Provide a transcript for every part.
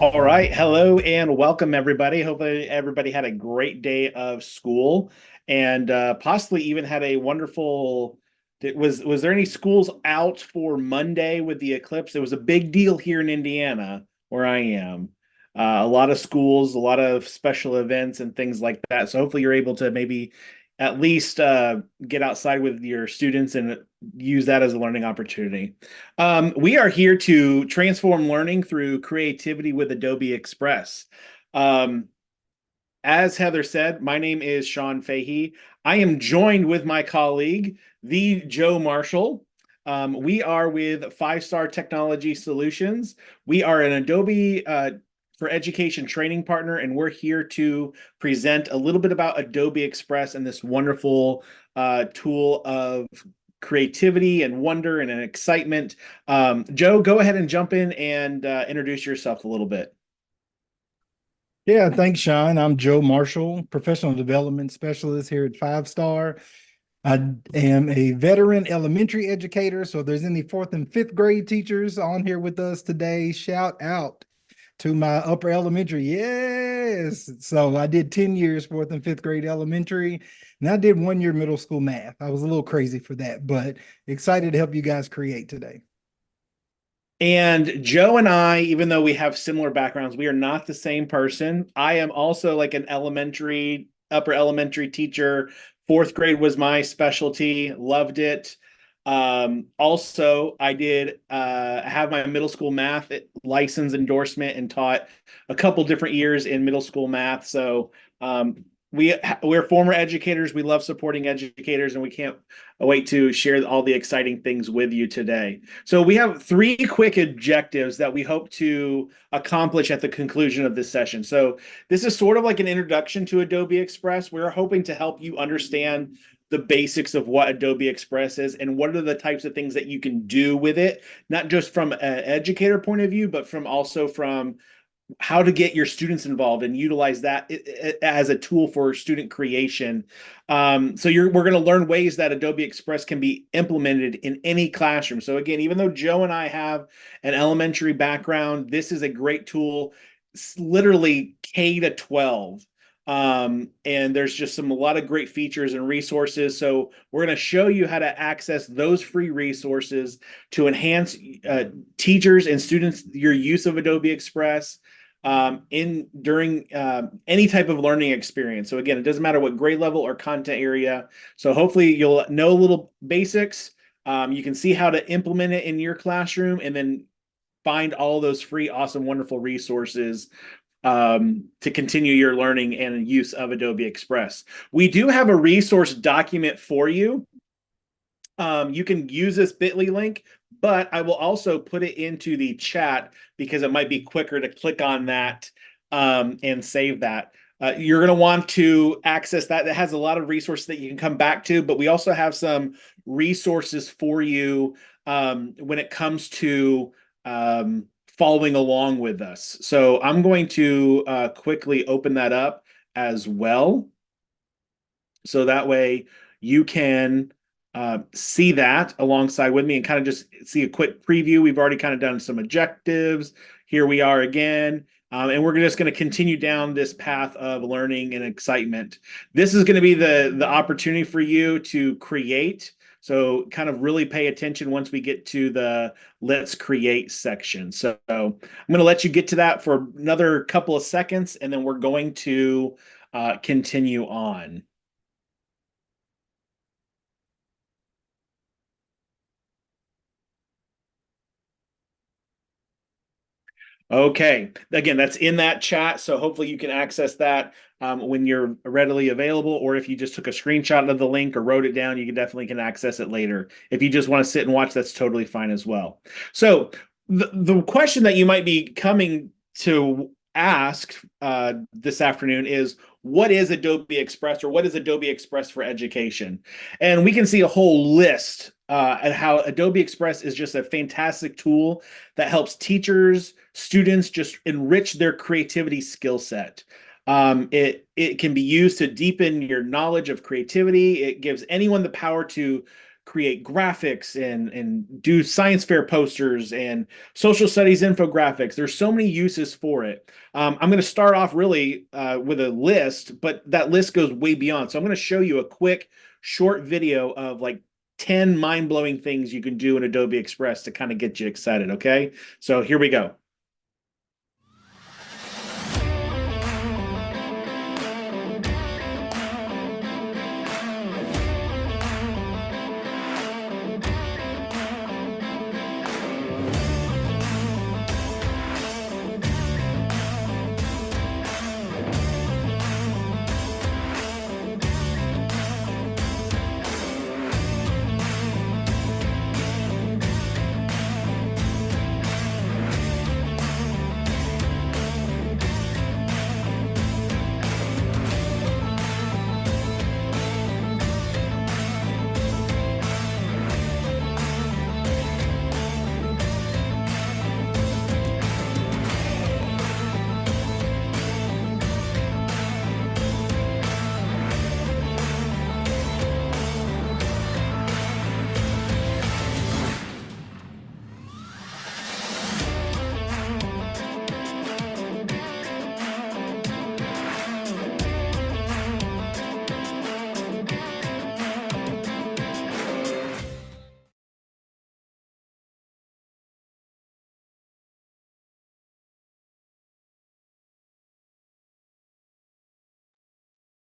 All right. Hello and welcome, everybody. Hopefully, everybody had a great day of school and possibly even had a wonderful. Was there any schools out for Monday with the eclipse? It was a big deal here in Indiana, where I am. A lot of schools, a lot of special events and things like that. So hopefully, you're able to maybe at least get outside with your students and use that as a learning opportunity. We are here to transform learning through creativity with Adobe Express. Um, as Heather said, my name is Sean Fahey. I am joined with my colleague, the Joe Marshall. We are with Five Star Technology Solutions. We are an Adobe for Education training partner, and we're here to present a little bit about Adobe Express and this wonderful tool of creativity and wonder and an excitement. Joe, go ahead and jump in and introduce yourself a little bit. Yeah, thanks, Sean. I'm Joe Marshall, professional development specialist here at Five Star. I am a veteran elementary educator. So if there's any fourth and fifth grade teachers on here with us today, shout out to my upper elementary. Yes. So I did 10 years, fourth and fifth grade elementary, and I did 1 year middle school math. I was a little crazy for that, but excited to help you guys create today. And Joe and I, even though we have similar backgrounds, we are not the same person. I am also like an upper elementary teacher. Fourth grade was my specialty, loved it. Also, I did have my middle school math license endorsement and taught a couple different years in middle school math. So we're former educators. We love supporting educators, and we can't wait to share all the exciting things with you today. So we have three quick objectives that we hope to accomplish at the conclusion of this session. So this is sort of like an introduction to Adobe Express. We're hoping to help you understand the basics of what Adobe Express is and what are the types of things that you can do with it, not just from an educator point of view, but from how to get your students involved and utilize that as a tool for student creation. We're going to learn ways that Adobe Express can be implemented in any classroom. So again, even though Joe and I have an elementary background, this is a great tool, literally K to 12. And there's just a lot of great features and resources. So we're going to show you how to access those free resources to enhance teachers and students your use of Adobe Express in during any type of learning experience. So again, it doesn't matter what grade level or content area. So hopefully you'll know a little basics. You can see how to implement it in your classroom and then find all those free, awesome, wonderful resources to continue your learning and use of Adobe Express. We do have a resource document for you. You can use this bit.ly link, but I will also put it into the chat because it might be quicker to click on that and save that. You're going to want to access that. It has a lot of resources that you can come back to, but we also have some resources for you when it comes to following along with us. So I'm going to quickly open that up as well. So that way you can see that alongside with me and kind of just see a quick preview. We've already kind of done some objectives. Here we are again. And we're just going to continue down this path of learning and excitement. This is going to be the opportunity for you to create. So kind of really pay attention once we get to the let's create section. So I'm going to let you get to that for another couple of seconds, and then we're going to continue on. Okay. Again, that's in that chat. So hopefully you can access that when you're readily available, or if you just took a screenshot of the link or wrote it down, you can definitely can access it later. If you just want to sit and watch, that's totally fine as well. So the question that you might be coming to ask this afternoon is, what is Adobe Express, or what is Adobe Express for Education? And we can see a whole list at how Adobe Express is just a fantastic tool that helps teachers, students just enrich their creativity skill set. It can be used to deepen your knowledge of creativity. It gives anyone the power to create graphics and do science fair posters and social studies infographics. There's so many uses for it. I'm going to start off really with a list, but that list goes way beyond. So I'm going to show you a quick, short video of like 10 mind-blowing things you can do in Adobe Express to kind of get you excited. Okay, so here we go.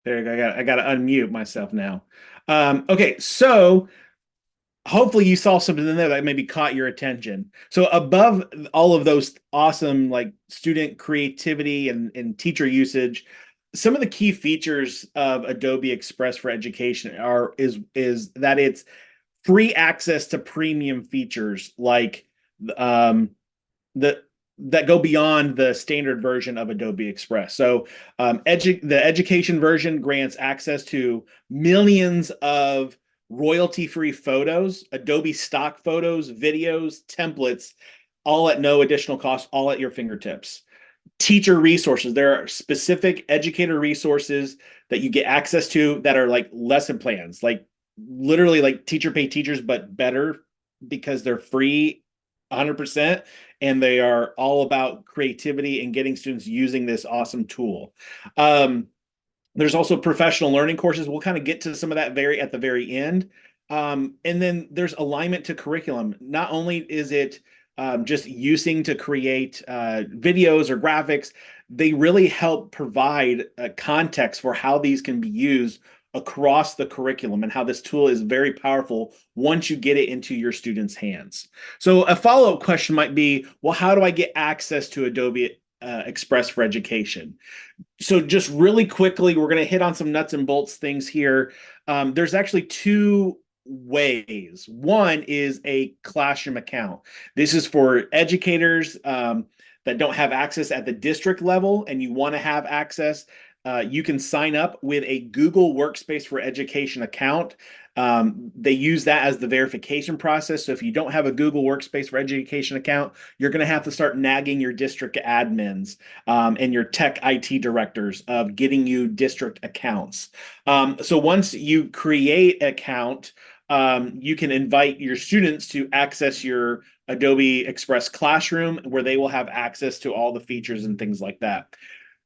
There you go. I got to unmute myself now. Okay, so hopefully you saw something in there that maybe caught your attention. So above all of those awesome like student creativity and teacher usage, some of the key features of Adobe Express for Education is that it's free access to premium features like um, the that go beyond the standard version of Adobe Express. So, the education version grants access to millions of royalty-free photos, Adobe stock photos, videos, templates, all at no additional cost, all at your fingertips. Teacher resources. There are specific educator resources that you get access to that are like lesson plans, like literally like teacher pay teachers, but better because they're free 100% and they are all about creativity and getting students using this awesome tool. Um, there's also professional learning courses. We'll kind of get to some of that very at the very end. And then there's alignment to curriculum. Not only is it just using to create videos or graphics, they really help provide a context for how these can be used across the curriculum and how this tool is very powerful once you get it into your students' hands. So a follow-up question might be, well, how do I get access to Adobe Express for Education? So just really quickly, we're going to hit on some nuts and bolts things here. There's actually two ways. One is a classroom account. This is for educators that don't have access at the district level and you want to have access. You can sign up with a Google Workspace for Education account. They use that as the verification process. So if you don't have a Google Workspace for Education account, you're going to have to start nagging your district admins and your tech IT directors of getting you district accounts. So once you create an account, you can invite your students to access your Adobe Express Classroom, where they will have access to all the features and things like that.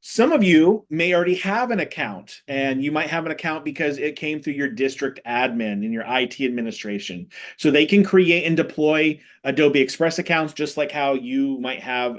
Some of you may already have an account, and you might have an account because it came through your district admin in your IT administration. So they can create and deploy Adobe Express accounts just like how you might have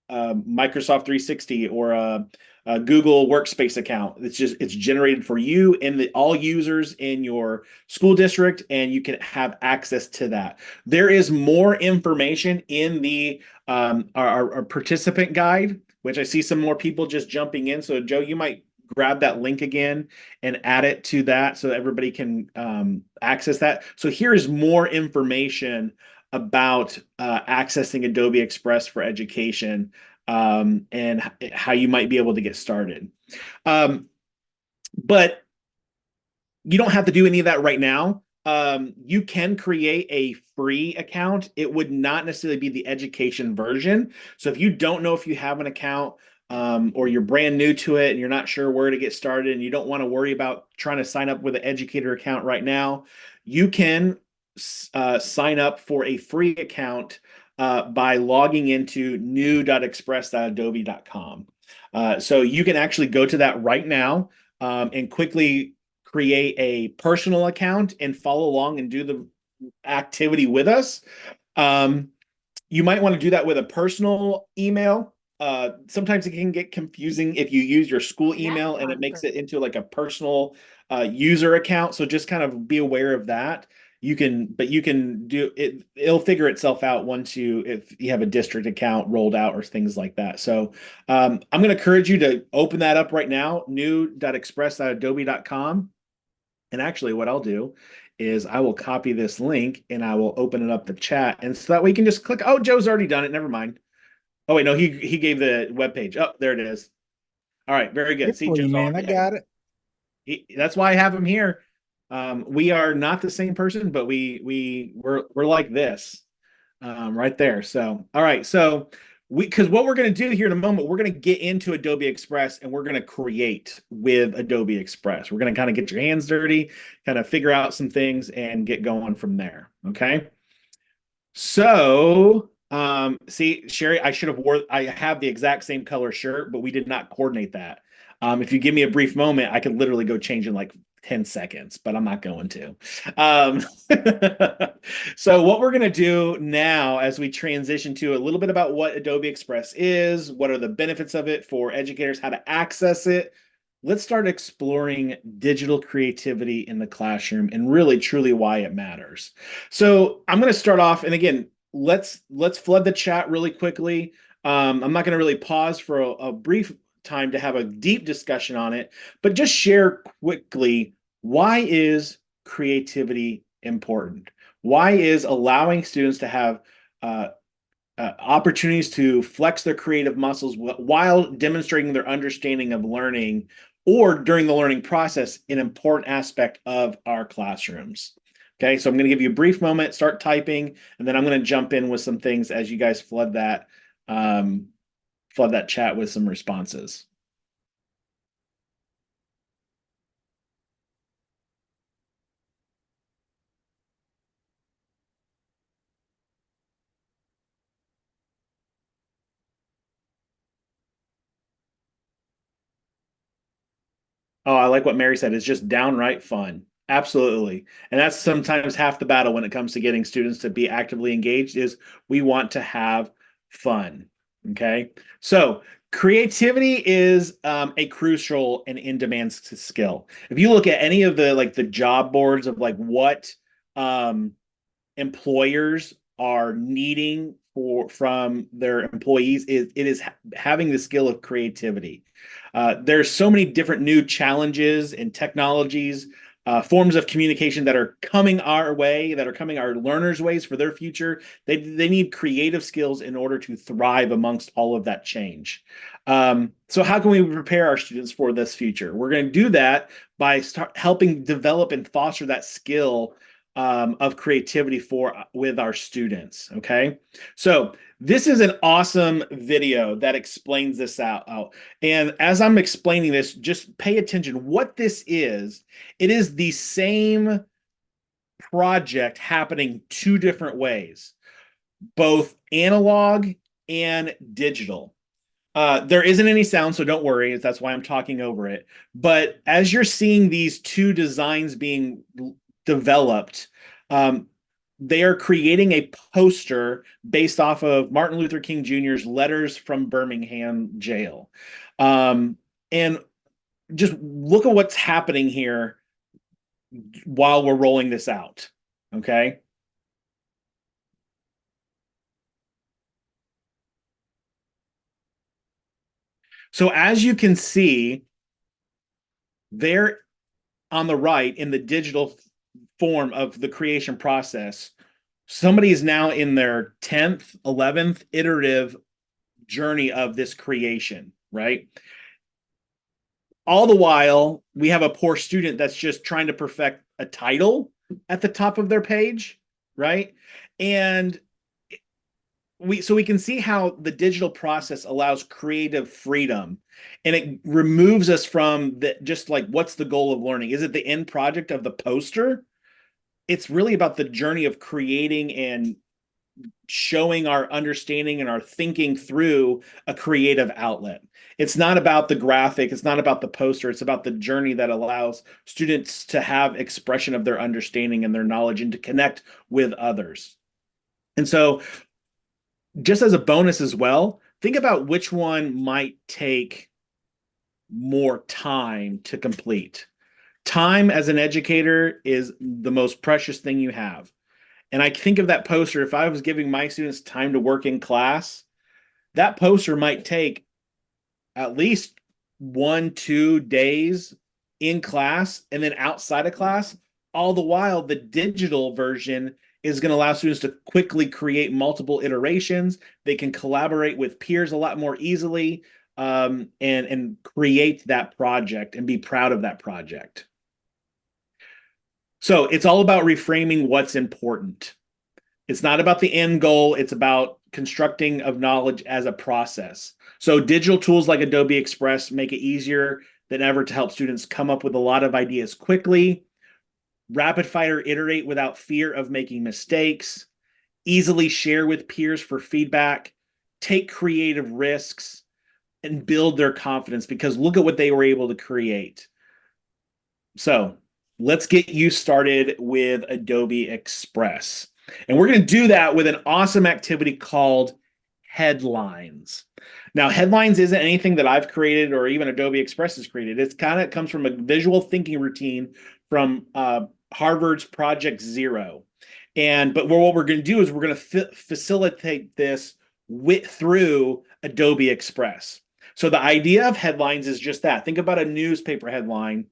Microsoft 360 or a Google Workspace account. It's generated for you and all users in your school district, and you can have access to that. There is more information in the our participant guide, which I see some more people just jumping in. So Joe, you might grab that link again and add it to that so that everybody can access that. So here is more information about accessing Adobe Express for Education and how you might be able to get started. But you don't have to do any of that right now. You can create a free account. It would not necessarily be the education version. So if you don't know if you have an account, or you're brand new to it and you're not sure where to get started and you don't want to worry about trying to sign up with an educator account right now, you can sign up for a free account by logging into new.express.adobe.com. So you can actually go to that right now and quickly create a personal account and follow along and do the activity with us. Um, you might want to do that with a personal email. Sometimes it can get confusing if you use your school email and it makes it into like a personal user account. So just kind of be aware of that. But you can do it. It'll figure itself out once if you have a district account rolled out or things like that. So I'm going to encourage you to open that up right now, new.express.adobe.com. And actually, what I'll do is I will copy this link and I will open it up the chat. And so that way you can just click. Oh, Joe's already done it. Never mind. Oh, wait, no, he gave the web page. Oh, there it is. All right, very Here good. See, for you, Joe's man. I already got it. that's why I have him here. We are not the same person, but we're like this right there. So, all right. So because what we're going to do here in a moment, we're going to get into Adobe Express and we're going to create with Adobe Express. We're going to kind of get your hands dirty, kind of figure out some things and get going from there. Okay. So, see, Sherry, I have the exact same color shirt, but we did not coordinate that. If you give me a brief moment, I could literally go change in like 10 seconds, but I'm not going to. Um, so what we're going to do now as we transition to a little bit about what Adobe Express is, what are the benefits of it for educators, how to access it. Let's start exploring digital creativity in the classroom and really truly why it matters. So I'm going to start off, and again, let's flood the chat really quickly. I'm not going to really pause for a brief time to have a deep discussion on it, but just share quickly, why is creativity important? Why is allowing students to have opportunities to flex their creative muscles while demonstrating their understanding of learning or during the learning process an important aspect of our classrooms? Okay, so I'm going to give you a brief moment, start typing, and then I'm going to jump in with some things as you guys flood that chat with some responses. Oh, I like what Mary said. It's just downright fun. Absolutely. And that's sometimes half the battle when it comes to getting students to be actively engaged is we want to have fun. Okay. So creativity is a crucial and in-demand skill. If you look at any of the job boards of like what um, employers are needing from their employees is having the skill of creativity. There's so many different new challenges and technologies, forms of communication that are coming our way, that are coming our learners' ways for their future. They need creative skills in order to thrive amongst all of that change. So how can we prepare our students for this future? We're going to do that by helping develop and foster that skill of creativity with our students. Okay, so this is an awesome video that explains this out. And as I'm explaining this, just pay attention. What this is, it is the same project happening two different ways, both analog and digital. There isn't any sound, so don't worry. That's why I'm talking over it. But as you're seeing these two designs being developed, um, they are creating a poster based off of Martin Luther King Jr.'s letters from Birmingham jail. And just look at what's happening here while we're rolling this out. Okay. So as you can see, there on the right in the digital form of the creation process, somebody is now in their 10th, 11th iterative journey of this creation, right? All the while, we have a poor student that's just trying to perfect a title at the top of their page, right? And we can see how the digital process allows creative freedom, and it removes us from the just like what's the goal of learning? Is it the end project of the poster? It's really about the journey of creating and showing our understanding and our thinking through a creative outlet. It's not about the graphic, it's not about the poster, it's about the journey that allows students to have expression of their understanding and their knowledge and to connect with others. And so, just as a bonus as well, think about which one might take more time to complete. Time as an educator is the most precious thing you have. And I think of that poster, if I was giving my students time to work in class, that poster might take at least 1, 2 days in class and then outside of class. All the while, the digital version is going to allow students to quickly create multiple iterations. They can collaborate with peers a lot more easily, and create that project and be proud of that project. So it's all about reframing what's important. It's not about the end goal. It's about constructing of knowledge as a process. So digital tools like Adobe Express make it easier than ever to help students come up with a lot of ideas quickly, rapid fire iterate without fear of making mistakes, easily share with peers for feedback, take creative risks, and build their confidence, because look at what they were able to create. So let's get you started with Adobe Express. And we're going to do that with an awesome activity called headlines. Now, headlines isn't anything that I've created or even Adobe Express has created. It's kind of comes from a visual thinking routine from Harvard's Project Zero. But what we're going to do is we're going to facilitate this through Adobe Express. So the idea of headlines is just that. Think about a newspaper headline,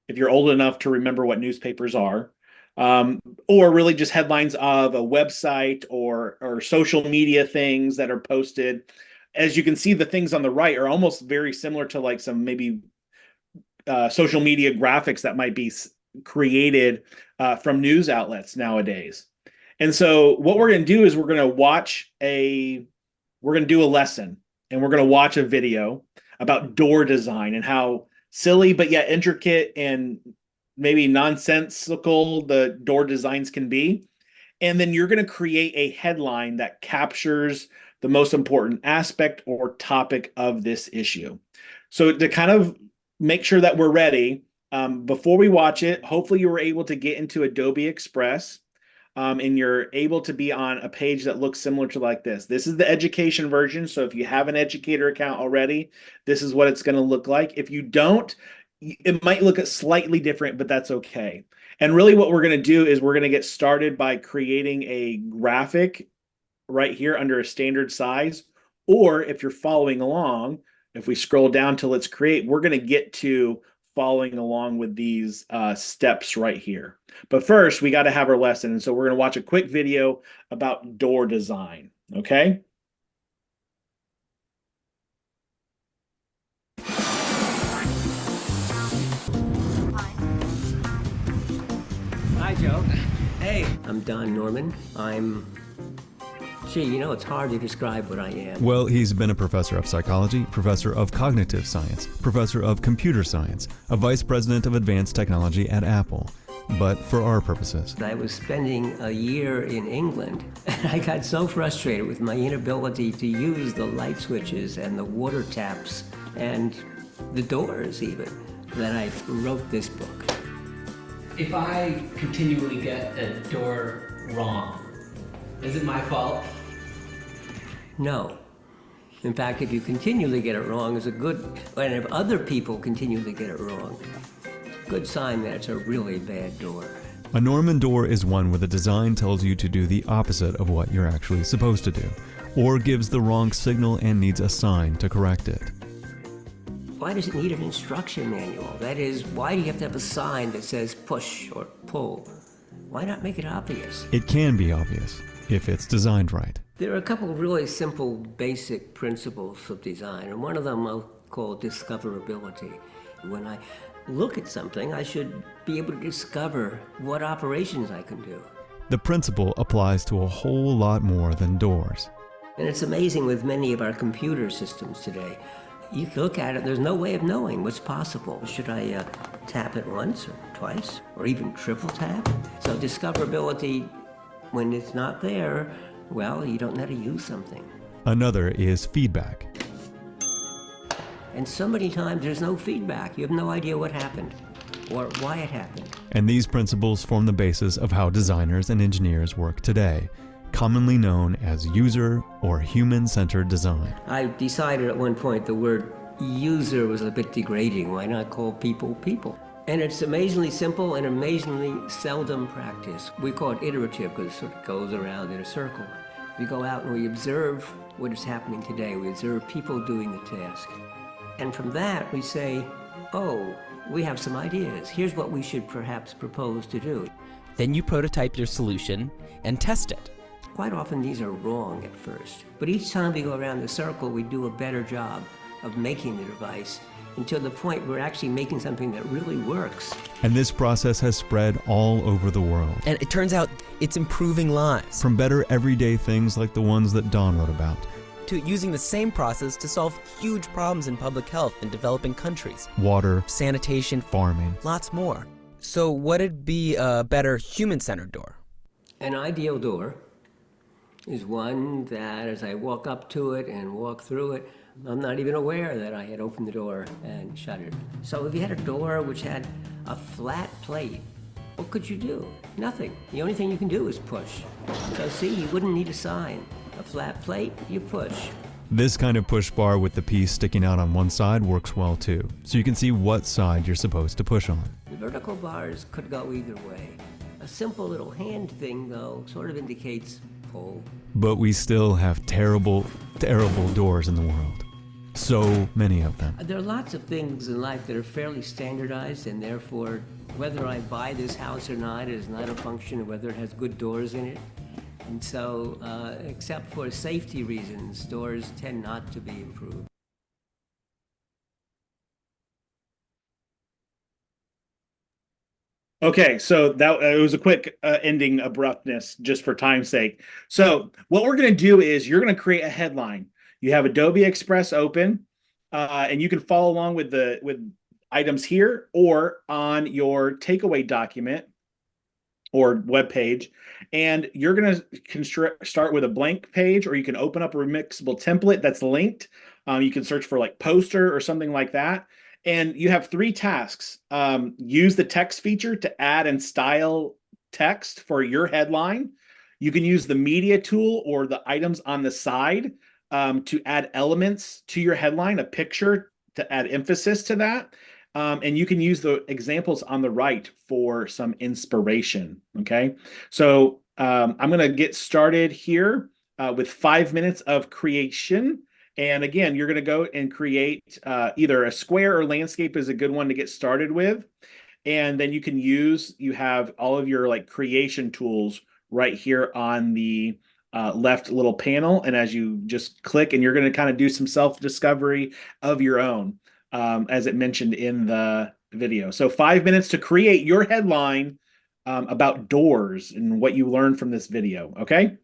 if you're old enough to remember what newspapers are, or really just headlines of a website or social media things that are posted. As you can see, the things on the right are almost very similar to like some maybe social media graphics that might be created from news outlets nowadays. And so what we're going to do is we're going to do a lesson, and we're going to watch a video about door design and how silly but yet intricate and maybe nonsensical the door designs can be. And then you're going to create a headline that captures the most important aspect or topic of this issue. So to kind of make sure that we're ready, before we watch it, hopefully you were able to get into Adobe Express, and you're able to be on a page that looks similar to like this. This is the education version. So if you have an educator account already, this is what it's going to look like. If you don't, it might look slightly different, but that's okay. And really what we're going to do is we're going to get started by creating a graphic right here under a standard size. Or if you're following along, if we scroll down to let's create, we're going to get to following along with these steps right here. But first, we got to have our lesson. And so we're going to watch a quick video about door design. Okay. Hi, Joe. Hey. I'm Don Norman. Gee, you know, it's hard to describe what I am. Well, he's been a professor of psychology, professor of cognitive science, professor of computer science, a vice president of advanced technology at Apple. But for our purposes, I was spending a year in England, and I got so frustrated with my inability to use the light switches and the water taps and the doors even, that I wrote this book. If I continually get a door wrong, is it my fault? No. In fact, if you continually get it wrong, it's a good, and if other people continually get it wrong, good sign that it's a really bad door. a Norman door is one where the design tells you to do the opposite of what you're actually supposed to do, or gives the wrong signal and needs a sign to correct it. Why does it need an instruction manual? That is, why do you have to have a sign that says push or pull? Why not make it obvious? It can be obvious if it's designed right. There are a couple of really simple, basic principles of design, and one of them I'll call discoverability. When I look at something, I should be able to discover what operations I can do. The principle applies to a whole lot more than doors. And it's amazing with many of our computer systems today. You can look at it, there's no way of knowing what's possible. Should I tap it once or twice or even triple tap? So discoverability, when it's not there, well, you don't know how to use something. Another is feedback. And so many times there's no feedback. You have no idea what happened or why it happened. And these principles form the basis of how designers and engineers work today, commonly known as user or human-centered design. I decided at one point the word user was a bit degrading. Why not call people people? And it's amazingly simple and amazingly seldom practiced. We call it iterative because it sort of goes around in a circle. We go out and we observe what is happening today. We observe people doing the task. And from that we say, oh, we have some ideas. Here's what we should perhaps propose to do. Then you prototype your solution and test it. Quite often these are wrong at first, but each time we go around the circle, we do a better job of making the device until the point we're actually making something that really works. And this process has spread all over the world. And it turns out it's improving lives. From better everyday things like the ones that Don wrote about, To using the same process to solve huge problems in public health in developing countries. water, Sanitation, farming. lots more. So what'd be a better human-centered door? An ideal door is one that as I walk up to it and walk through it, I'm not even aware that I had opened the door and shut it. So if you had a door which had a flat plate, what could you do? Nothing. The only thing you can do is push. So see, you wouldn't need a sign. A flat plate, you push. This kind of push bar with the piece sticking out on one side works well too, so you can see what side you're supposed to push on. The vertical bars could go either way. A simple little hand thing, though, sort of indicates pull. But we still have terrible, terrible doors in the world. So many of them. There are lots of things in life that are fairly standardized, and therefore, whether I buy this house or not is not a function of whether it has good doors in it. And so, except for safety reasons, doors tend not to be improved. Okay, so that it was a quick ending abruptness just for time's sake. So what we're going to do is you're going to create a headline. You have Adobe Express open, and you can follow along with the items here or on your takeaway document or web page. And you're going to start with a blank page, or you can open up a remixable template that's linked. You can search for like poster or something like that. And you have 3 tasks. Use the text feature to add and style text for your headline. You can use the media tool or the items on the side to add elements to your headline, a picture to add emphasis to that. And you can use the examples on the right for some inspiration. Okay, so I'm going to get started here with 5 minutes of creation. And again, you're going to go and create either a square or landscape is a good one to get started with. And then you have all of your like creation tools right here on the left little panel. And as you just click, and you're going to kind of do some self-discovery of your own, as it mentioned in the video. So 5 minutes to create your headline about doors and what you learned from this video. Okay.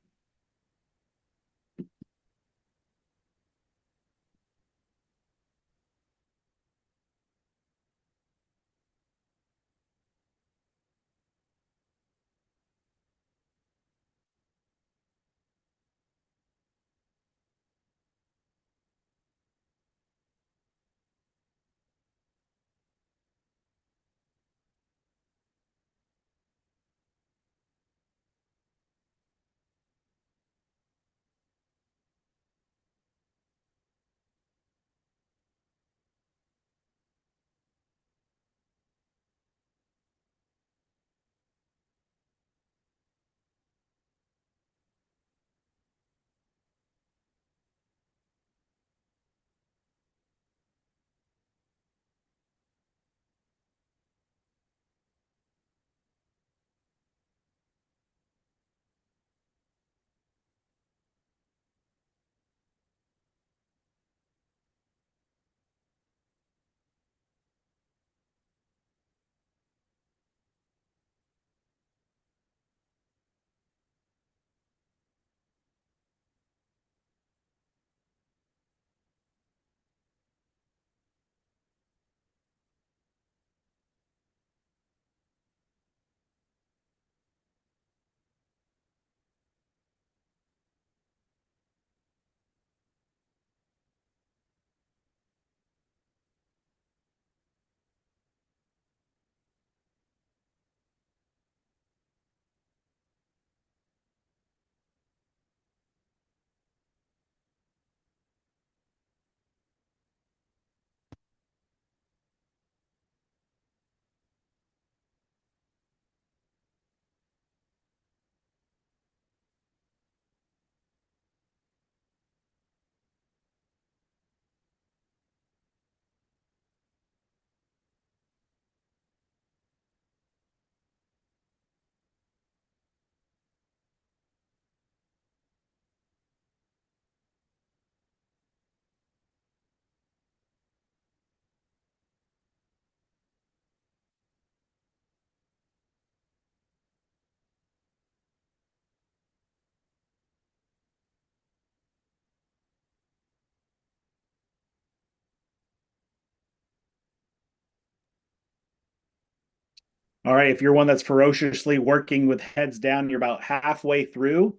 All right, if you're one that's ferociously working with heads down, you're about halfway through.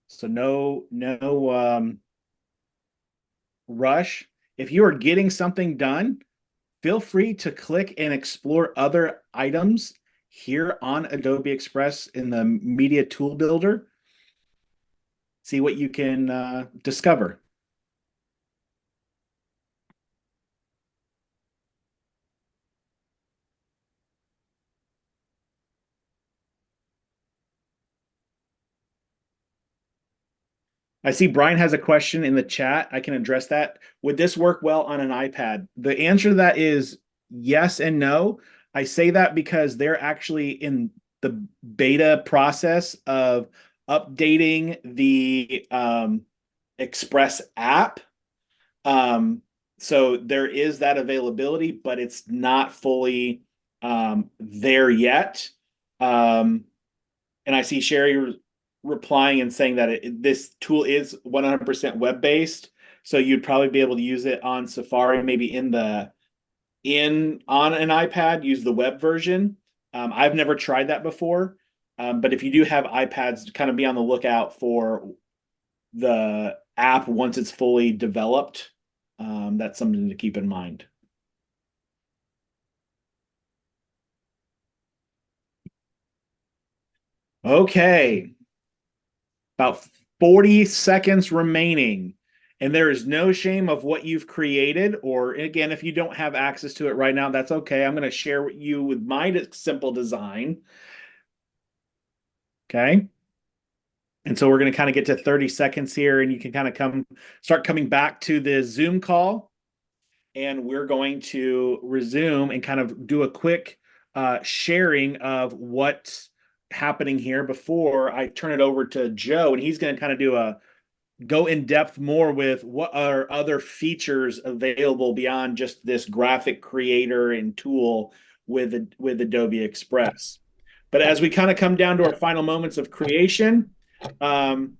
So no rush. If you are getting something done, feel free to click and explore other items here on Adobe Express in the Media Tool Builder. See what you can discover. I see Brian has a question in the chat. I can address that. Would this work well on an iPad? The answer to that is yes and no. I say that because they're actually in the beta process of updating the Express app. So there is that availability, but it's not fully there yet. Um, and I see Sherry replying and saying that this tool is 100% web-based. So you'd probably be able to use it on Safari, maybe in on an iPad, use the web version. I've never tried that before. But if you do have iPads, kind of be on the lookout for the app once it's fully developed. That's something to keep in mind. Okay, about 40 seconds remaining. And there is no shame of what you've created. Or again, if you don't have access to it right now, that's okay. I'm going to share with you with my simple design. Okay. And so we're going to kind of get to 30 seconds here, and you can kind of start coming back to the Zoom call. And we're going to resume and kind of do a quick sharing of what's happening here before I turn it over to Joe, and he's going to kind of go in depth more with what are other features available beyond just this graphic creator and tool with Adobe Express. But as we kind of come down to our final moments of creation, um,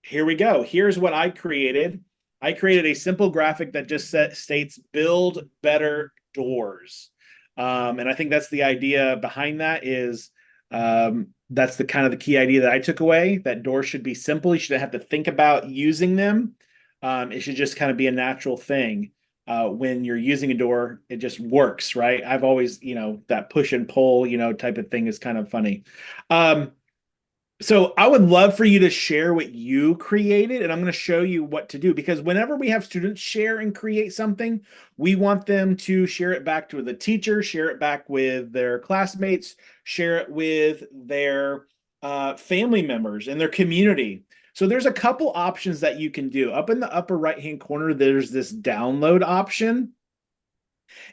here we go. Here's what I created. I created a simple graphic that just states build better doors. And I think that's the idea behind that is that's the kind of the key idea that I took away, that doors should be simple. You shouldn't have to think about using them. It should just kind of be a natural thing. When you're using a door, it just works, right? I've always, that push and pull, type of thing is kind of funny. So I would love for you to share what you created, and I'm going to show you what to do, because whenever we have students share and create something, we want them to share it back to the teacher, share it back with their classmates, share it with their family members and their community. So there's a couple options that you can do. Up in the upper right-hand corner, there's this download option.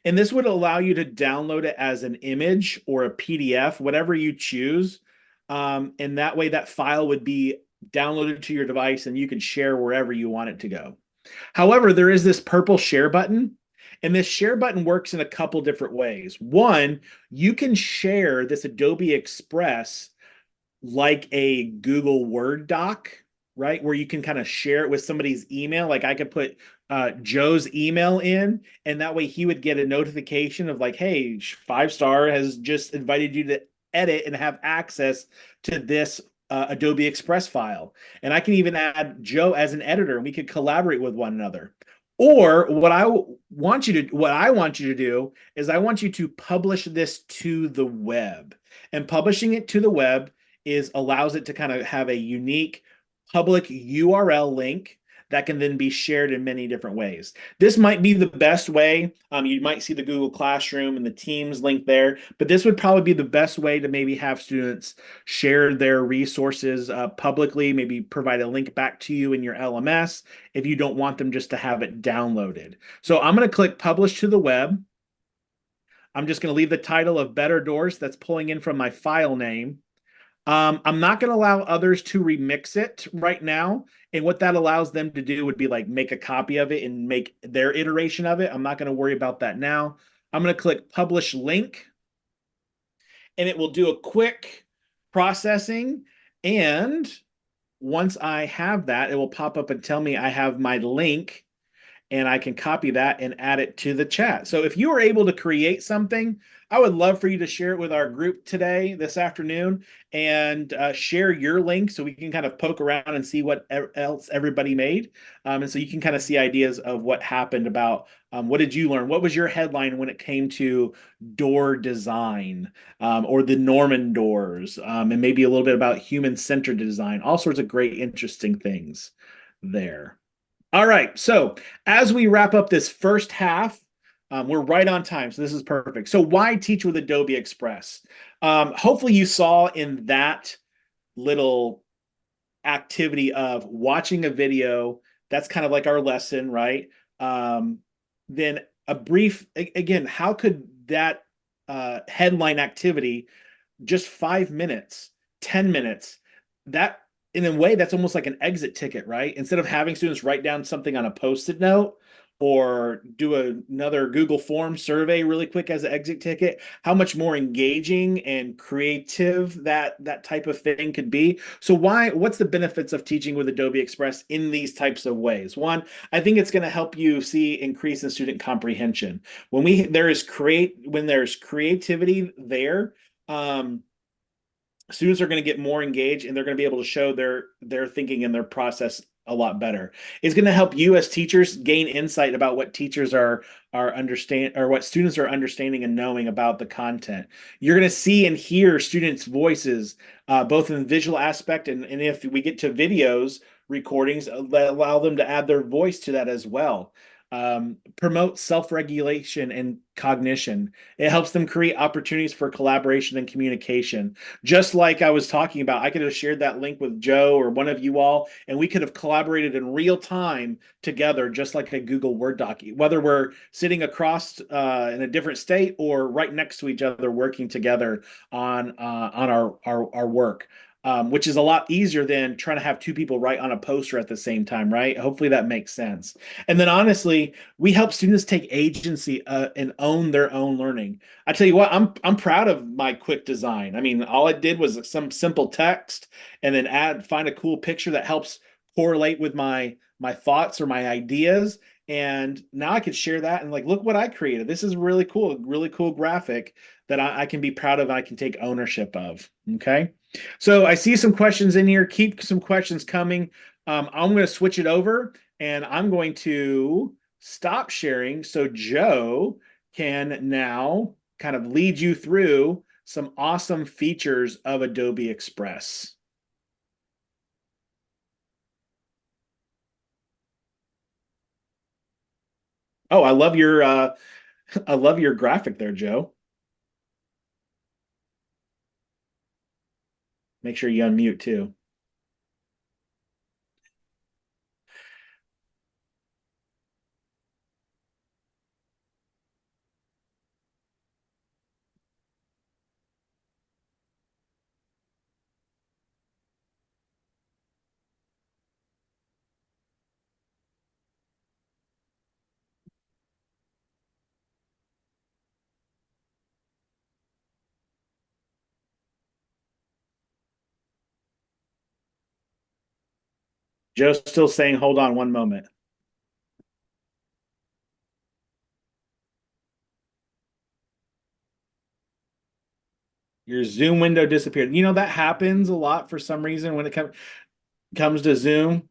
And this would allow you to download it as an image or a PDF, whatever you choose. And that way that file would be downloaded to your device and you can share wherever you want it to go. However, there is this purple share button, and this share button works in a couple different ways. One, you can share this Adobe Express like a Google Word doc, right? Where you can kind of share it with somebody's email. Like I could put Joe's email in, and that way he would get a notification of like, hey, 5-Star has just invited you to edit and have access to this Adobe Express file. And I can even add Joe as an editor, and we could collaborate with one another. Or what I want you to do is I want you to publish this to the web. And publishing it to the web allows it to kind of have a unique public URL link that can then be shared in many different ways. This might be the best way. You might see the Google Classroom and the Teams link there, but this would probably be the best way to maybe have students share their resources publicly, maybe provide a link back to you in your LMS if you don't want them just to have it downloaded. So I'm going to click Publish to the Web. I'm just going to leave the title of Better Doors that's pulling in from my file name. I'm not going to allow others to remix it right now. And what that allows them to do would be like make a copy of it and make their iteration of it. I'm not going to worry about that now. I'm going to click Publish Link, and it will do a quick processing. And once I have that, it will pop up and tell me I have my link. and I can copy that and add it to the chat. So if you are able to create something, I would love for you to share it with our group today, this afternoon, and share your link so we can kind of poke around and see what else everybody made. And so you can kind of see ideas of what happened about what did you learn? What was your headline when it came to door design, or the Norman doors, and maybe a little bit about human-centered design, all sorts of great, interesting things there. All right. So as we wrap up this first half, we're right on time. So this is perfect. So why teach with Adobe Express? Hopefully you saw in that little activity of watching a video. That's kind of like our lesson, right? Then a brief, again, how could that headline activity, just 5 minutes, 10 minutes, that in a way, that's almost like an exit ticket, right? Instead of having students write down something on a post-it note or do another Google form survey really quick as an exit ticket, how much more engaging and creative that type of thing could be. So what's the benefits of teaching with Adobe Express in these types of ways? One, I think it's going to help you see increase in student comprehension. When there's creativity there, students are going to get more engaged and they're going to be able to show their thinking and their process a lot better. It's going to help you as teachers gain insight about what teachers are understand or what students are understanding and knowing about the content. You're going to see and hear students' voices, both in the visual aspect and if we get to videos recordings, allow them to add their voice to that as well. Promote self-regulation and cognition. It helps them create opportunities for collaboration and communication. Just like I was talking about, I could have shared that link with Joe or one of you all, and we could have collaborated in real time together, just like a Google Word doc, whether we're sitting across in a different state or right next to each other, working together on our work. Which is a lot easier than trying to have two people write on a poster at the same time, right? Hopefully that makes sense. And then honestly, we help students take agency and own their own learning. I tell you what, I'm proud of my quick design. I mean, all I did was some simple text and then find a cool picture that helps correlate with my thoughts or my ideas. And now I could share that and like, look what I created. This is really cool graphic that I can be proud of and I can take ownership of. Okay. So I see some questions in here. Keep some questions coming. I'm going to switch it over and I'm going to stop sharing so Joe can now kind of lead you through some awesome features of Adobe Express. Oh, I love your I love your graphic there, Joe. Make sure you unmute too. Joe's still saying, hold on one moment. Your Zoom window disappeared. You know, that happens a lot for some reason when it comes to Zoom.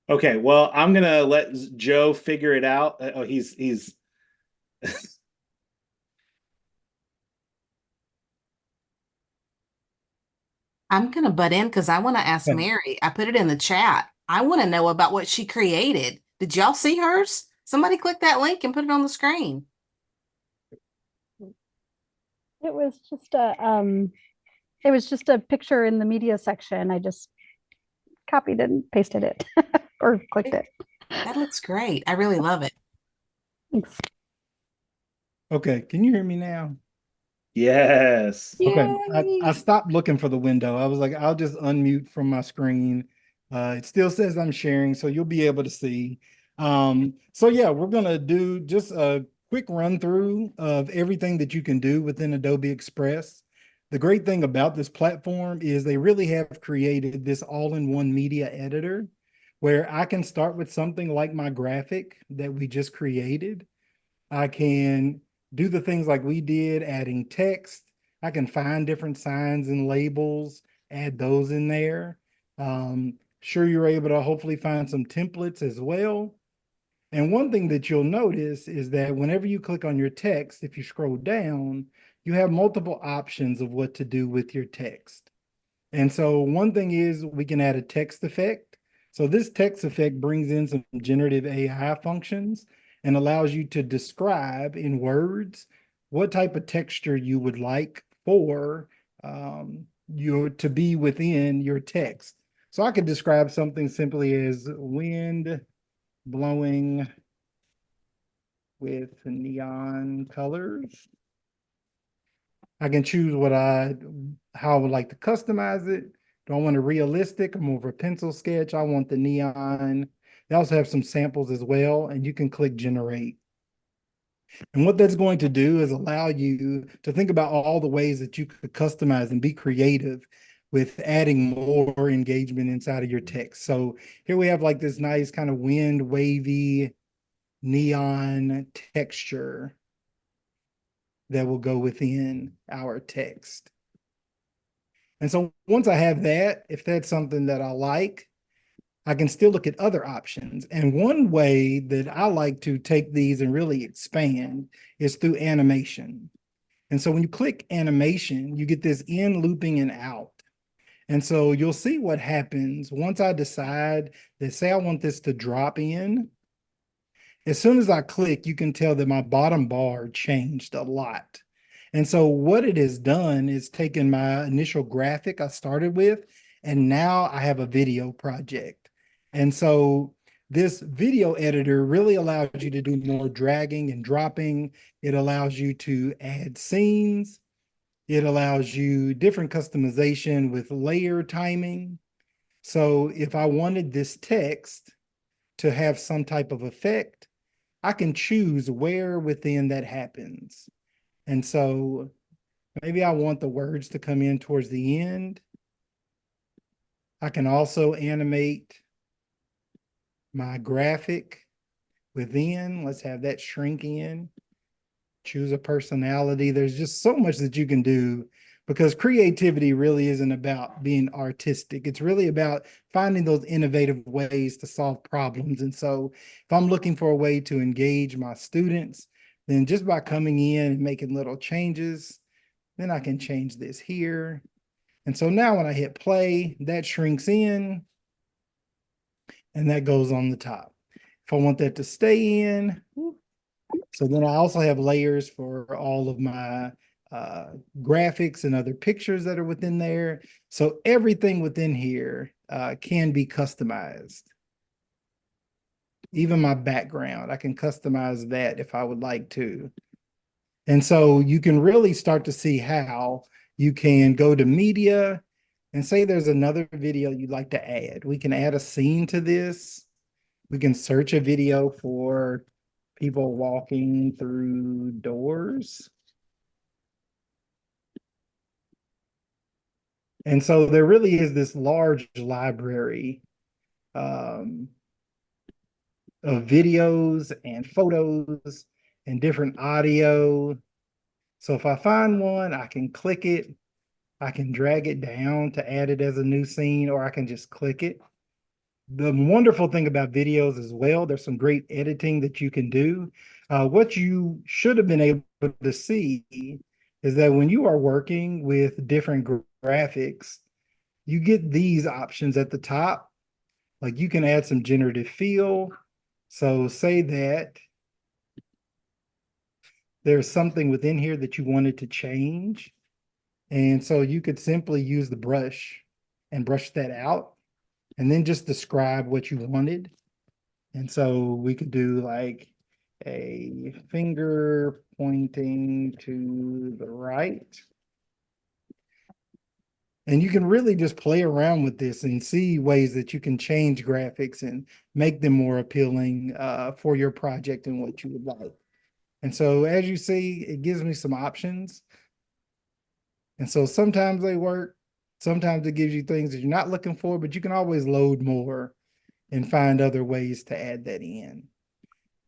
Okay, well, I'm gonna let Joe figure it out. Oh, he's I'm gonna butt in because I want to ask Mary. I put it in the chat. I want to know about what she created. Did y'all see hers? Somebody click that link and put it on the screen. It was just a picture in the media section. I just copied and pasted it or clicked it. That looks great. I really love it. Thanks. Okay, can you hear me now? Yes. Okay, I Yay. stopped looking for the window. I was like, I'll just unmute from my screen. It still says I'm sharing, so you'll be able to see. So yeah, we're gonna do just a quick run through of everything that you can do within Adobe Express. The great thing about this platform is they really have created this all-in-one media editor where I can start with something like my graphic that we just created. I can do the things like we did, adding text. I can find different signs and labels, add those in there. Sure, you're able to hopefully find some templates as well. And one thing that you'll notice is that whenever you click on your text, if you scroll down, you have multiple options of what to do with your text. And so one thing is we can add a text effect. So this text effect brings in some generative AI functions and allows you to describe in words what type of texture you would like for your to be within your text. So I could describe something simply as wind blowing with neon colors. I can choose how I would like to customize it. Do I want a realistic or more of a pencil sketch? I want the neon. They also have some samples as well, and you can click generate. And what that's going to do is allow you to think about all the ways that you could customize and be creative with adding more engagement inside of your text. So here we have like this nice kind of wind wavy neon texture that will go within our text. And so once I have that, if that's something that I like, I can still look at other options. And one way that I like to take these and really expand is through animation. And so when you click animation, you get this in looping and out. And so you'll see what happens once I decide that, say I want this to drop in. As soon as I click, you can tell that my bottom bar changed a lot. And so what it has done is taken my initial graphic I started with, and now I have a video project. And so this video editor really allows you to do more dragging and dropping. It allows you to add scenes. It allows you different customization with layer timing. So if I wanted this text to have some type of effect, I can choose where within that happens. And so maybe I want the words to come in towards the end. I can also animate my graphic within. Let's have that shrink in. Choose a personality. There's just so much that you can do because creativity really isn't about being artistic. It's really about finding those innovative ways to solve problems. And so if I'm looking for a way to engage my students, then just by coming in and making little changes, then I can change this here. And so now when I hit play, that shrinks in and that goes on the top. If I want that to stay in, so then I also have layers for all of my graphics and other pictures that are within there. So everything within here can be customized. Even my background, I can customize that if I would like to. And so you can really start to see how you can go to media and say there's another video you'd like to add. We can add a scene to this. We can search a video for people walking through doors. And so there really is this large library of videos and photos and different audio. So if I find one, I can click it. I can drag it down to add it as a new scene, or I can just click it. The wonderful thing about videos as well, there's some great editing that you can do. What you should have been able to see is that when you are working with different graphics, you get these options at the top. Like you can add some generative fill. So say that there's something within here that you wanted to change. And so you could simply use the brush and brush that out and then just describe what you wanted. And so we could do like, a finger pointing to the right. And you can really just play around with this and see ways that you can change graphics and make them more appealing for your project and what you would like. And so as you see, it gives me some options. And so sometimes they work, sometimes it gives you things that you're not looking for, but you can always load more and find other ways to add that in.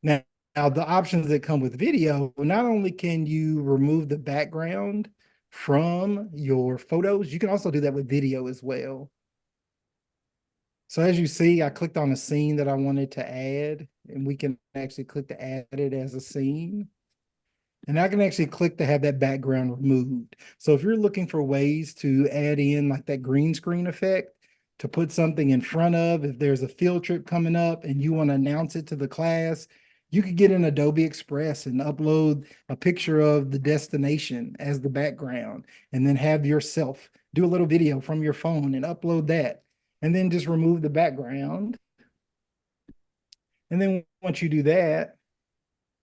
Now, the options that come with video, not only can you remove the background from your photos, you can also do that with video as well. So as you see, I clicked on a scene that I wanted to add, and we can actually click to add it as a scene. And I can actually click to have that background removed. So if you're looking for ways to add in like that green screen effect, to put something in front of, if there's a field trip coming up and you want to announce it to the class, you could get in Adobe Express and upload a picture of the destination as the background, and then have yourself do a little video from your phone and upload that, and then just remove the background. And then once you do that,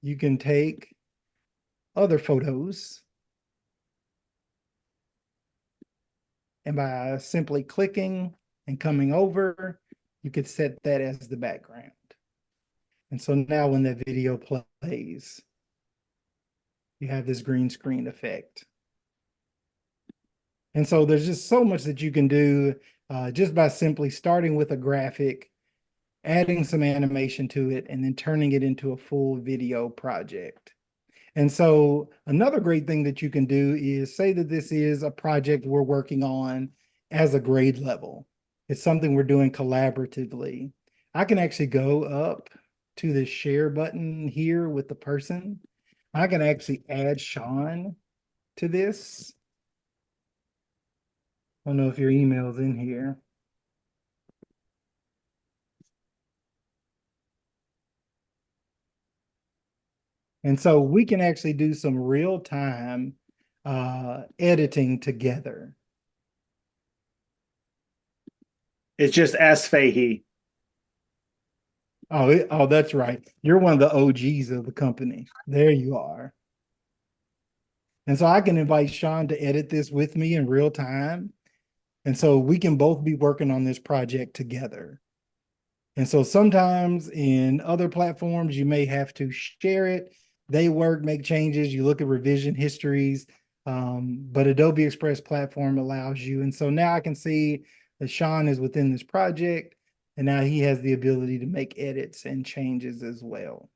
you can take other photos, and by simply clicking and coming over, you could set that as the background. And so now when that video plays, you have this green screen effect. And so there's just so much that you can do just by simply starting with a graphic, adding some animation to it, and then turning it into a full video project. And so another great thing that you can do is say that this is a project we're working on as a grade level. It's something we're doing collaboratively. I can actually go up to the share button here with the person. I can actually add Sean to this. I don't know if your email's in here. And so we can actually do some real time editing together. It's just S Fahey. Oh, that's right. You're one of the OGs of the company. There you are. And so I can invite Sean to edit this with me in real time. And so we can both be working on this project together. And so sometimes in other platforms, you may have to share it. They work, make changes. You look at revision histories, but Adobe Express platform allows you. And so now I can see that Sean is within this project, and now he has the ability to make edits and changes as well.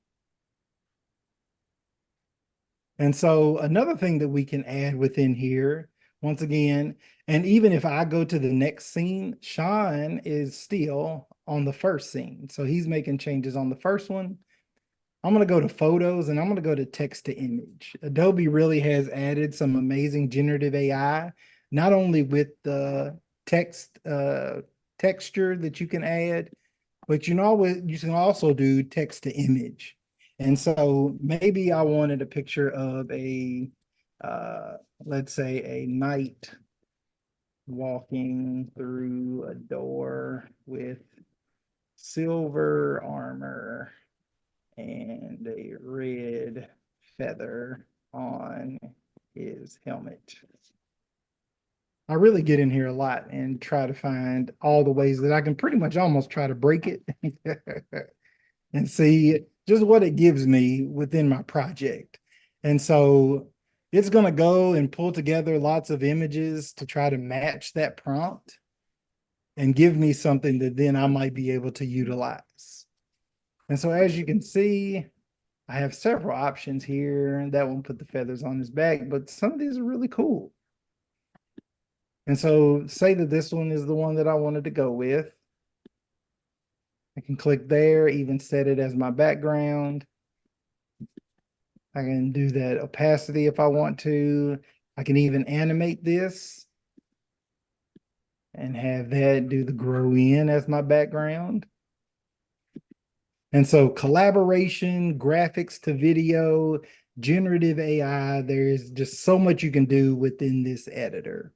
And so another thing that we can add within here, once again, and even if I go to the next scene, Sean is still on the first scene. So he's making changes on the first one. I'm going to go to photos and I'm going to go to text to image. Adobe really has added some amazing generative AI, not only with the text texture that you can add, but you can also do text to image. And so maybe I wanted a picture of a let's say a knight walking through a door with silver armor and a red feather on his helmet. I really get in here a lot and try to find all the ways that I can pretty much almost try to break it and see just what it gives me within my project. And so it's going to go and pull together lots of images to try to match that prompt and give me something that then I might be able to utilize. And so as you can see, I have several options here. That one put the feathers on his back, but some of these are really cool. And so say that this one is the one that I wanted to go with. I can click there, even set it as my background. I can do that opacity if I want to. I can even animate this and have that do the grow in as my background. And so collaboration, graphics to video, generative AI, there's just so much you can do within this editor.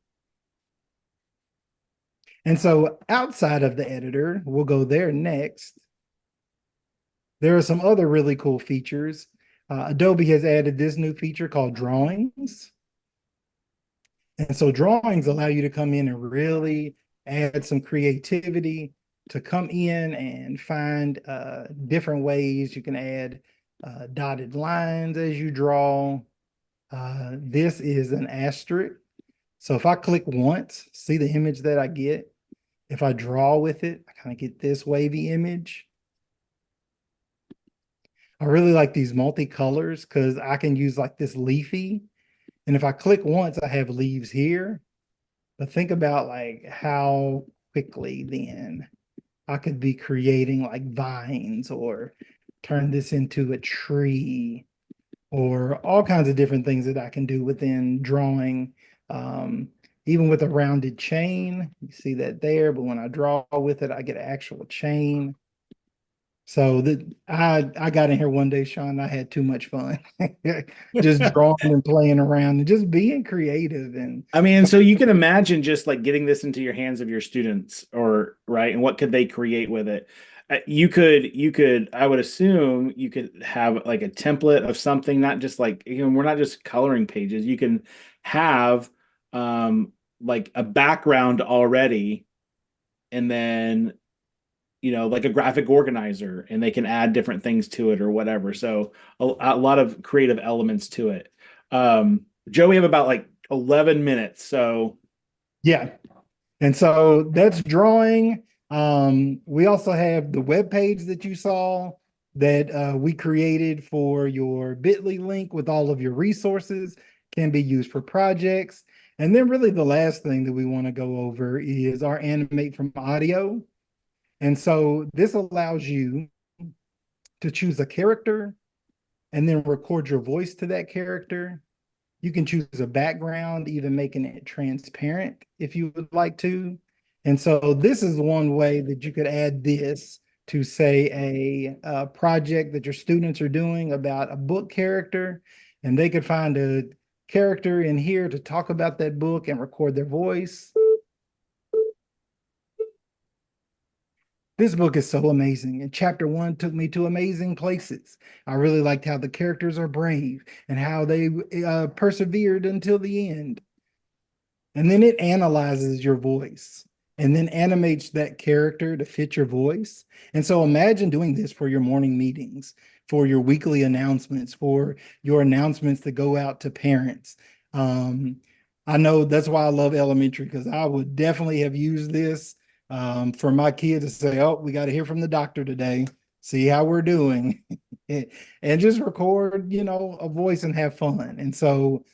And so outside of the editor, we'll go there next. There are some other really cool features. Adobe has added this new feature called drawings. And so drawings allow you to come in and really add some creativity to come in and find different ways you can add dotted lines as you draw. This is an asterisk. So if I click once, see the image that I get? If I draw with it, I kind of get this wavy image. I really like these multicolors because I can use like this leafy. And if I click once, I have leaves here. But think about like how quickly then I could be creating like vines or turn this into a tree or all kinds of different things that I can do within drawing. Um, Even with a rounded chain, you see that there, but when I draw with it, I get an actual chain. So that I got in here one day, Sean, I had too much fun. Just drawing and playing around and just being creative. And I mean, so you can imagine just like getting this into your hands of your students, or right, and what could they create with it? I would assume you could have like a template of something, not just like, we're not just coloring pages. You can have like a background already, and then like a graphic organizer, and they can add different things to it or whatever. So a lot of creative elements to it. Joe, we have about like 11 minutes. So yeah. And so that's drawing. We also have the web page that you saw that we created for your bit.ly link with all of your resources, can be used for projects. And then really the last thing that we want to go over is our animate from audio. And so this allows you to choose a character and then record your voice to that character. You can choose a background, even making it transparent if you would like to. And so this is one way that you could add this to, say, a project that your students are doing about a book character, and they could find a character in here to talk about that book and record their voice. This book is so amazing, and chapter 1 took me to amazing places. I really liked how the characters are brave and how they persevered until the end. And then it analyzes your voice and then animates that character to fit your voice. And so imagine doing this for your morning meetings, for your weekly announcements, for your announcements that go out to parents. I know that's why I love elementary, because I would definitely have used this for my kids to say, oh, we got to hear from the doctor today, see how we're doing, and just record, a voice and have fun. And so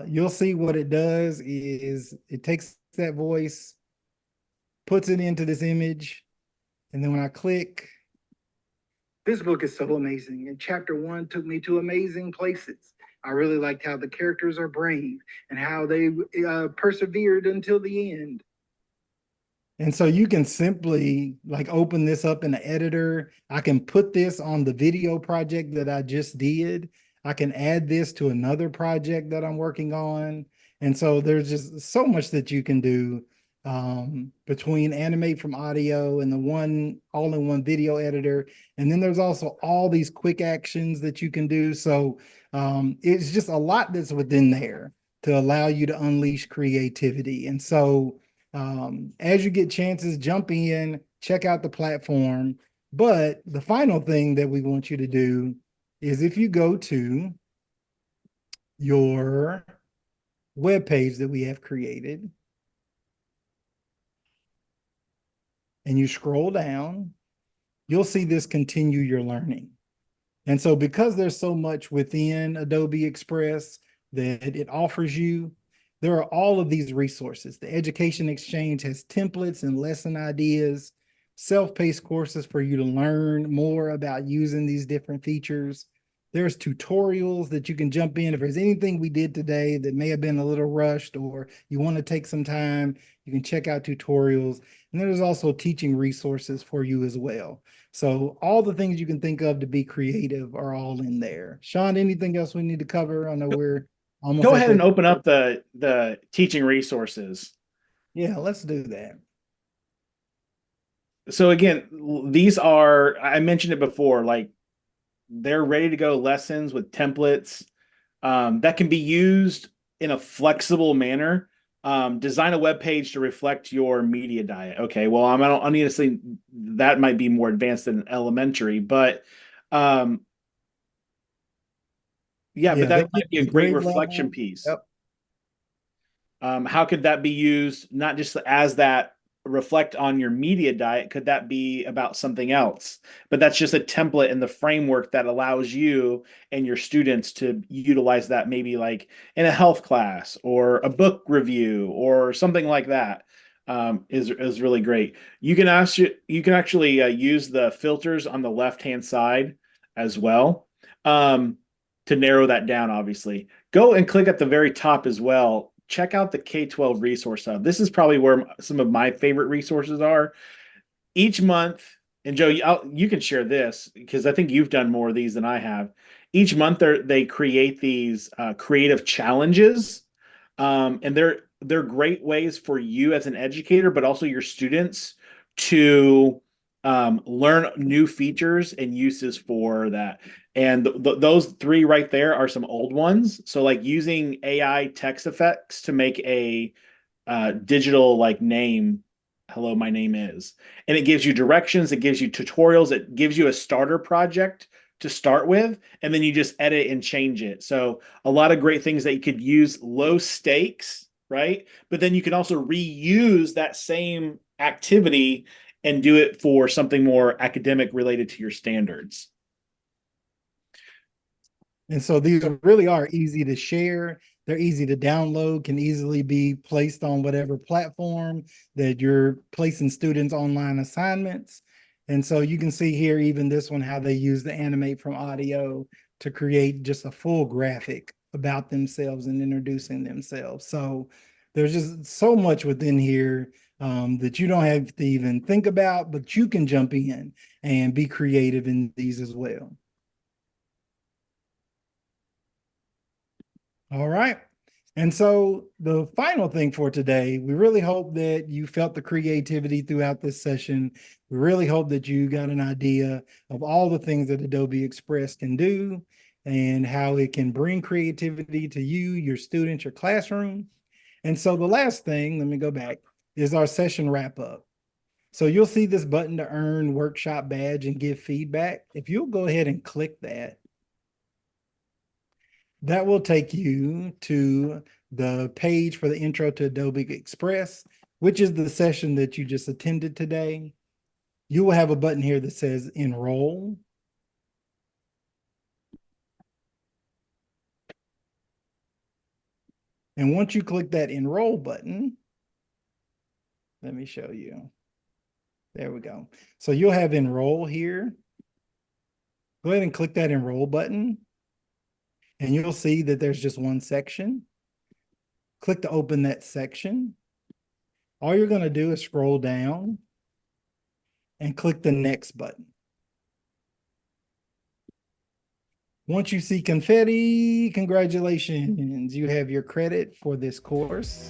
you'll see what it does is it takes that voice, puts it into this image, and then when I click, this book is so amazing. And chapter 1 took me to amazing places. I really liked how the characters are brave and how they persevered until the end. And so you can simply like open this up in the editor. I can put this on the video project that I just did. I can add this to another project that I'm working on. And so there's just so much that you can do between Animate from Audio and the one all-in-one video editor. And then there's also all these quick actions that you can do. So it's just a lot that's within there to allow you to unleash creativity. And so as you get chances, jump in, check out the platform. But the final thing that we want you to do is, if you go to your web page that we have created and you scroll down, you'll see this continue your learning. And so because there's so much within Adobe Express that it offers you, there are all of these resources. The Education Exchange has templates and lesson ideas, self-paced courses for you to learn more about using these different features. There's tutorials that you can jump in. If there's anything we did today that may have been a little rushed or you want to take some time, you can check out tutorials. And there's also teaching resources for you as well. So all the things you can think of to be creative are all in there. Sean, anything else we need to cover? I know we're almost go at ahead and the open up the teaching resources. Yeah, let's do that. So again, these are, I mentioned it before, like they're ready to go lessons with templates that can be used in a flexible manner. Design a web page to reflect your media diet. Okay, well, I don't honestly that might be more advanced than elementary, but um, yeah, but Yeah, they that get might be a this great grade reflection level. piece. Yep. How could that be used not just as that reflect on your media diet? Could that be about something else? But that's just a template in the framework that allows you and your students to utilize that maybe like in a health class or a book review or something like that. Is really great. You can actually use the filters on the left hand side as well um, to narrow that down. Obviously, go and click at the very top as well. Check out the K-12 Resource Hub. This is probably where some of my favorite resources are. Each month, and Joe, you can share this because I think you've done more of these than I have. Each month, they create these creative challenges, and they're great ways for you as an educator, but also your students to learn new features and uses for that. And those three right there are some old ones. So like using AI text effects to make a digital like name, hello, my name is, and it gives you directions, it gives you tutorials, it gives you a starter project to start with, and then you just edit and change it. So a lot of great things that you could use low stakes, right? But then you can also reuse that same activity and do it for something more academic related to your standards. And so these really are easy to share. They're easy to download, can easily be placed on whatever platform that you're placing students' online assignments. And so you can see here, even this one, how they use the animate from audio to create just a full graphic about themselves and introducing themselves. So there's just so much within here that you don't have to even think about, but you can jump in and be creative in these as well. All right. And so the final thing for today, we really hope that you felt the creativity throughout this session. We really hope that you got an idea of all the things that Adobe Express can do and how it can bring creativity to you, your students, your classroom. And so the last thing, let me go back, is our session wrap up. So you'll see this button to earn workshop badge and give feedback. If you'll go ahead and click that, that will take you to the page for the intro to Adobe Express, which is the session that you just attended today. You will have a button here that says enroll. And once you click that enroll button, let me show you. There we go. So you'll have enroll here. Go ahead and click that enroll button. And you'll see that there's just one section. Click to open that section. All you're going to do is scroll down and click the next button. Once you see confetti, congratulations, you have your credit for this course.